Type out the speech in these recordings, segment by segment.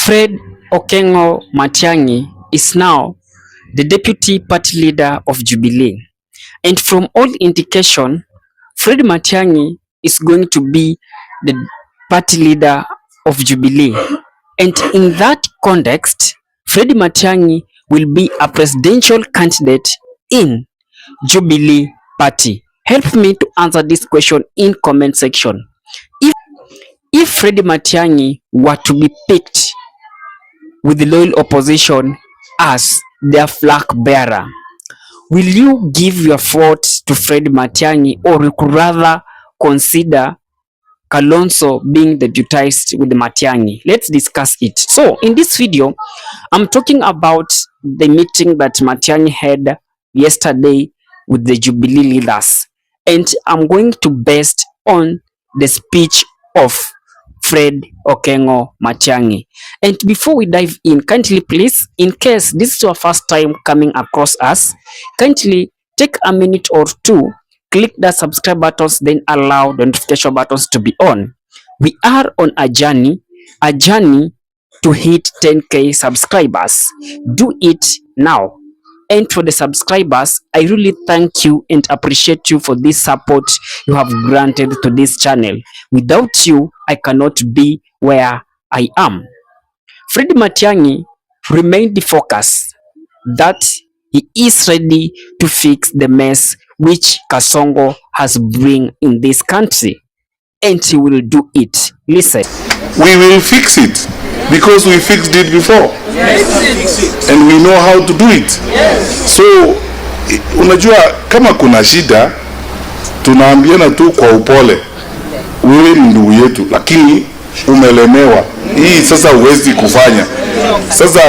Fred Matiang'i is now the deputy party leader of Jubilee. And from all indication, Fred Matiang'i is going to be the party leader of Jubilee. And in that context, Fred Matiang'i will be a presidential candidate in Jubilee Party. Help me to answer this question in comment section. If Fred Matiang'i were to be picked with the loyal opposition as their flag bearer, will you give your vote to Fred Matiang'i, or you could rather consider Kalonzo being deputized with Matiang'i? Let's discuss it. So in this video, I'm talking about the meeting that Matiang'i had yesterday with the Jubilee leaders, and I'm going to base on the speech of Fred Matiang'i. And before we dive in, kindly please, in case this is your first time coming across us, kindly take a minute or two, click the subscribe buttons, then allow the notification buttons to be on. We are on a journey to hit 10k subscribers. Do it now. And for the subscribers, I really thank you and appreciate you for this support you have granted to this channel. Without you, I cannot be where I am. Fred Matiang'i remained the focus that he is ready to fix the mess which Kasongo has bring in this country, and he will do it. Listen. We will fix it because we fixed it before. Yes. And we know how to do it. Yes. So unajua kama kuna shida tunaambiana tu kwa upole, wewe ni ndugu yetu lakini umelemewa, hii sasa huwezi kufanya sasa.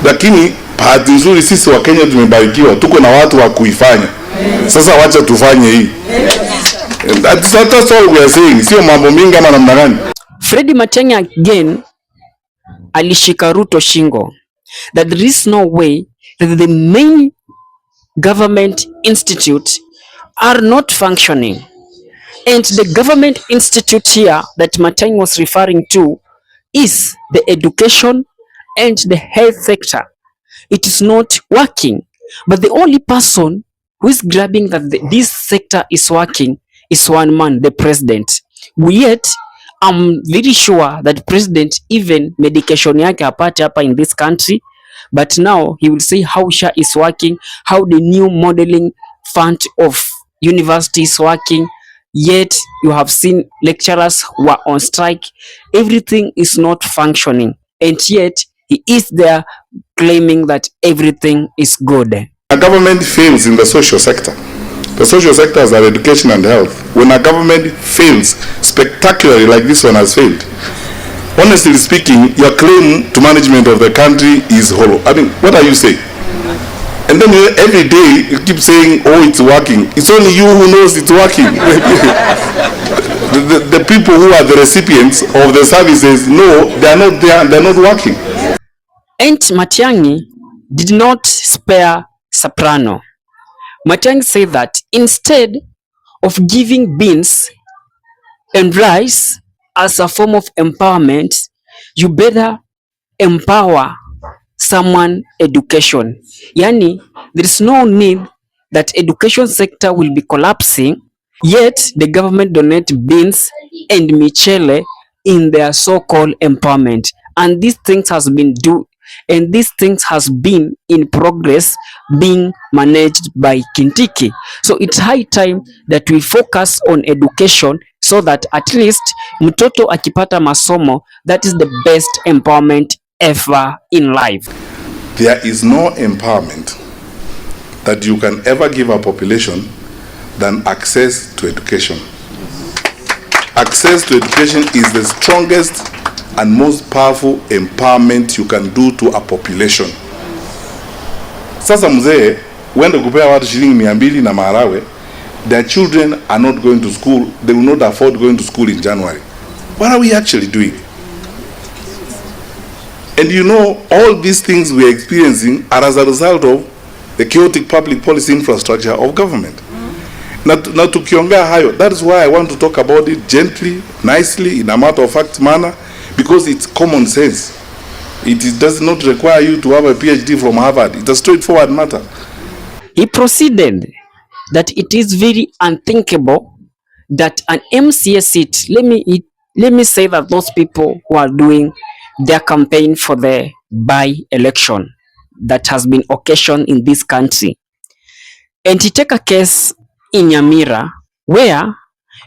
Lakini bahati nzuri sisi wa Kenya tumebarikiwa, tuko na watu wa kuifanya. Sasa wacha tufanye hii. That's all we are saying. Sio mambo mingi ama namna gani. Fred Matiang'i again alishika Ruto shingo that there is no way that the main government institute are not functioning, and the government institute here that Matiang'i was referring to is the education and the health sector. It is not working, but the only person who is grabbing that this sector is working is one man, the president. Yet I'm very sure that president even medication yake apate hapa in this country, but now he will say how SHA is working, how the new modeling fund of university is working. Yet you have seen lecturers who are on strike. Everything is not functioning, and yet he is there claiming that everything is good. A government fails in the social sector. The social sectors are education and health. When a government fails spectacularly like this one has failed, honestly speaking, your claim to management of the country is hollow. I mean, what are you saying? And then every day you keep saying, oh, it's working. It's only you who knows it's working. the people who are the recipients of the services, no, they are not there, they are not working. And Matiang'i did not spare Soprano. Matiang'i said that instead of giving beans and rice as a form of empowerment, you better empower someone education. Yani, there is no need that education sector will be collapsing, yet the government donate beans and michele in their so-called empowerment. And these things has been in progress, being managed by Kindiki. So it's high time that we focus on education, so that at least mtoto akipata masomo, that is the best empowerment ever in life. There is no empowerment that you can ever give a population than access to education. Access to education is the strongest and most powerful empowerment you can do to a population. Sasa mzee wende kupea watu shilingi 200 na maharawe, their children are not going to school, they will not afford going to school in January. What are we actually doing? And you know, all these things we are experiencing are as a result of the chaotic public policy infrastructure of government. Na tukiongea hayo, that is why I want to talk about it gently, nicely, in a matter of fact manner, because it's common sense. does not require you to have a PhD from Harvard. It's a straightforward matter. He proceeded that it is very unthinkable that an MCA seat, let me say that those people who are doing their campaign for the by-election that has been occasioned in this country, and he take a case in Nyamira where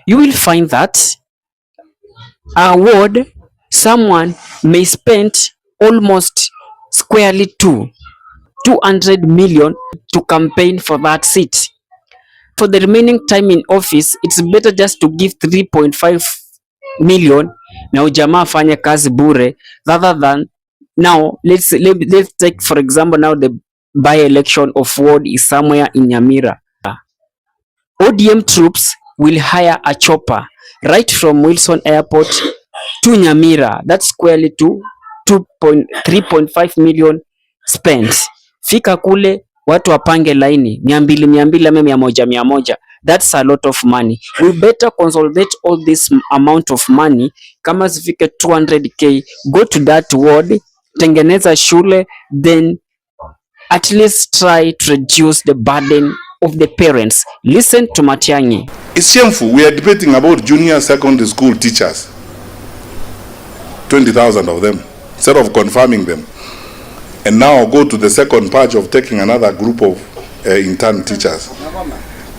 you will find that a ward someone may spend almost squarely 200 million to campaign for that seat. For the remaining time in office, it's better just to give 3.5 million na ujamaa afanye kazi bure, rather than now let's take for example now the by-election of ward is somewhere in Nyamira. ODM troops will hire a chopper right from Wilson Airport to Nyamira. That's squarely to 3.5 million spent. Fika kule watu wapange laini 200 ama 100. That's a lot of money. We better consolidate all this amount of money. Kama zifike 200k, go to that ward, tengeneza shule, then at least try to reduce the burden of the parents. Listen to Matiangi. It's shameful. We are debating about junior secondary school teachers. 20,000 of them, instead of confirming them. And now go to the second part of taking another group of intern teachers.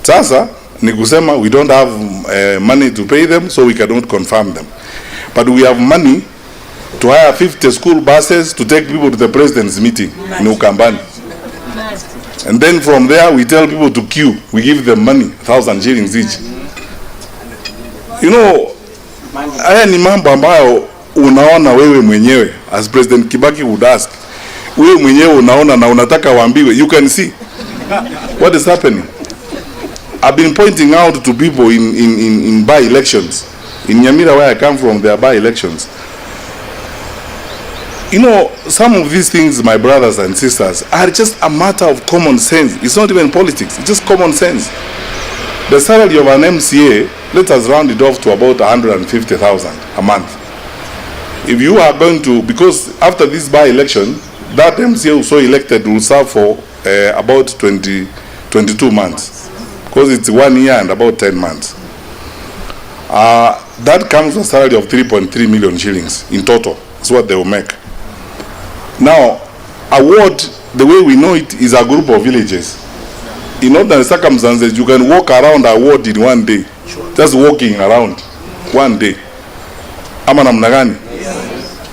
Sasa ni kusema we don't have money to pay them, so we cannot confirm them. But we have money to hire 50 school buses to take people to the president's meeting in Ukambani. And then from there we tell people to queue. We give them money, 1,000 shillings each. You know, haya ni mambo ambayo unaona wewe mwenyewe, as President Kibaki would ask. Wewe mwenyewe unaona na unataka waambiwe. You can see what is happening. I've been pointing out to people in by-elections. In Nyamira, where I come from, there are by-elections. You know, some of these things, my brothers and sisters, are just a matter of common sense. It's not even politics, it's just common sense. The salary of an MCA, let us round it off to about 150,000 a month. If you are going to, because after this by-election, that MCA who so elected will serve for about 22 months, because it's 1 year and about 10 months. That comes with a salary of 3.3 million shillings in total. That's what they will make. Now, a ward, the way we know it, is a group of villages. In other circumstances, you can walk around a ward in 1 day. Just walking around 1 day. Ama namna gani?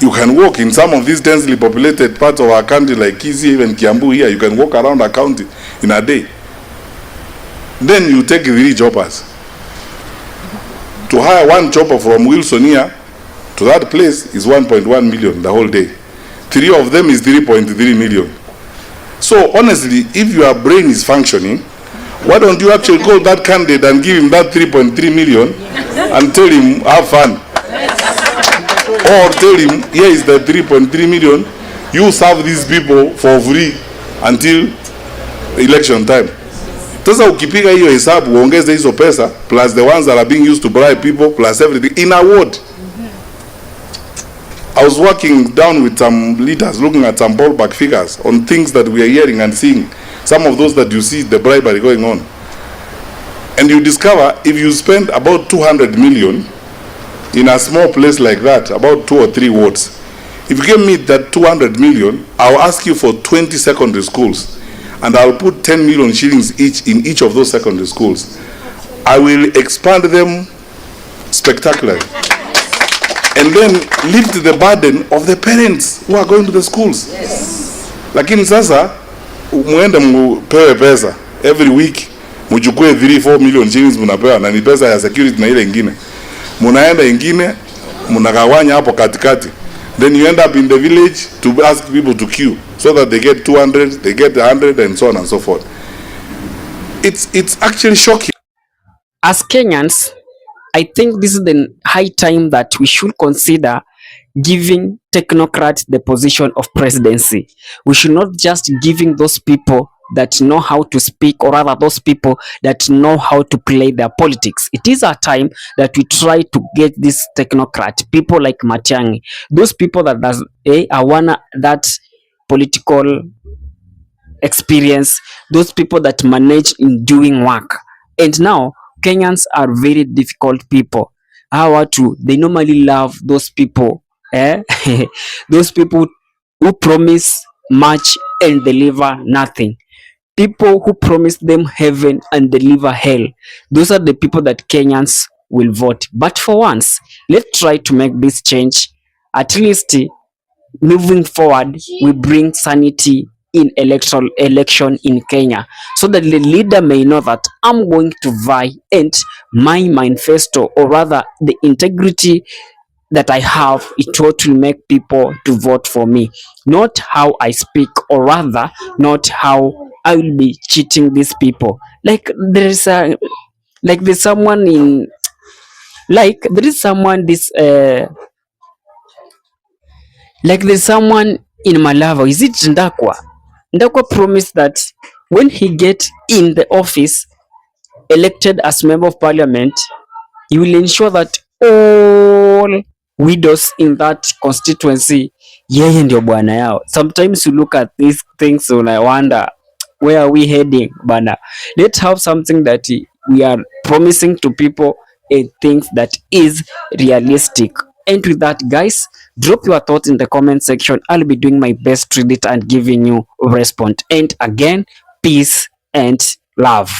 You can walk in some of these densely populated parts of our country like Kisii, even Kiambu here, you can walk around a county in a day. Then you take 3 choppers. To hire 1 chopper from Wilson here to that place is 1.1 million the whole day. 3 of them is 3.3 million. So honestly, if your brain is functioning, why don't you actually call that candidate and give him that 3.3 million and tell him have fun? Or tell him, here is the 3.3 million, you serve these people for free until election time. Sasa ukipiga hiyo hesabu uongeze hizo pesa plus the ones that are being used to bribe people plus everything in a ward. I was working down with some leaders looking at some ballpark figures on things that we are hearing and seeing. Some of those that you see the bribery going on. And you discover if you spend about 200 million in a small place like that, about 2 or 3 wards, if you give me that 200 million, I'll ask you for 20 secondary schools. And I'll put 10 million shillings each in each of those secondary schools. I will expand them spectacularly. And then lift the burden of the parents who are going to the schools. Yes. Lakini sasa, muende mpewe pesa. Every week, mchukue 3-4 million shillings munapewa, na ni pesa ya security na ile ingine. Munaenda ingine, munagawanya hapo katikati. Then you end up in the village to ask people to queue so that they get 200, they get 100 and so on and so forth. It's actually shocking. As Kenyans, I think this is the high time that we should consider giving technocrats the position of presidency. We should not just giving those people that know how to speak, or rather those people that know how to play their politics. It is a time that we try to get these technocrat people like Matiangi, those people that want that political experience, those people that manage in doing work. And now Kenyans are very difficult people. How to they normally love those people, those people who promise much and deliver nothing, people who promise them heaven and deliver hell. Those are the people that Kenyans will vote. But for once, let's try to make this change. At least moving forward, we bring sanity in electoral election in Kenya, so that the leader may know that I'm going to vie, and my manifesto, or rather the integrity that I have, it will make people to vote for me, not how I speak, or rather not how I will be cheating these people. Like there's someone in, there is someone this like there's someone in Malava. Is it Ndakwa? Ndakwa promised that when he get in the office, elected as member of parliament, he will ensure that all widows in that constituency, yeye ndio bwana yao. Sometimes you look at these things and I wonder, where are we heading, bana? Let's have something that we are promising to people, and things that is realistic. And with that, guys, drop your thoughts in the comment section. I'll be doing my best to read it and giving you a response. And again, peace and love.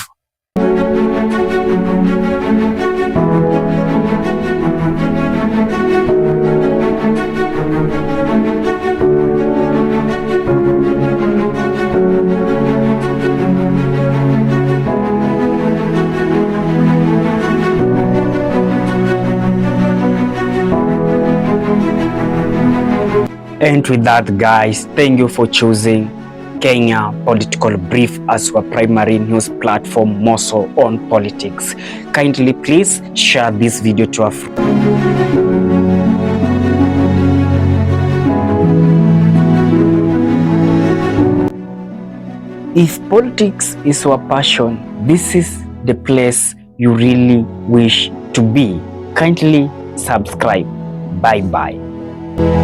And with that, guys, thank you for choosing Kenya Political Brief as your primary news platform, more so on politics. Kindly please share this video to a friend. If politics is your passion, this is the place you really wish to be. Kindly subscribe. Bye bye.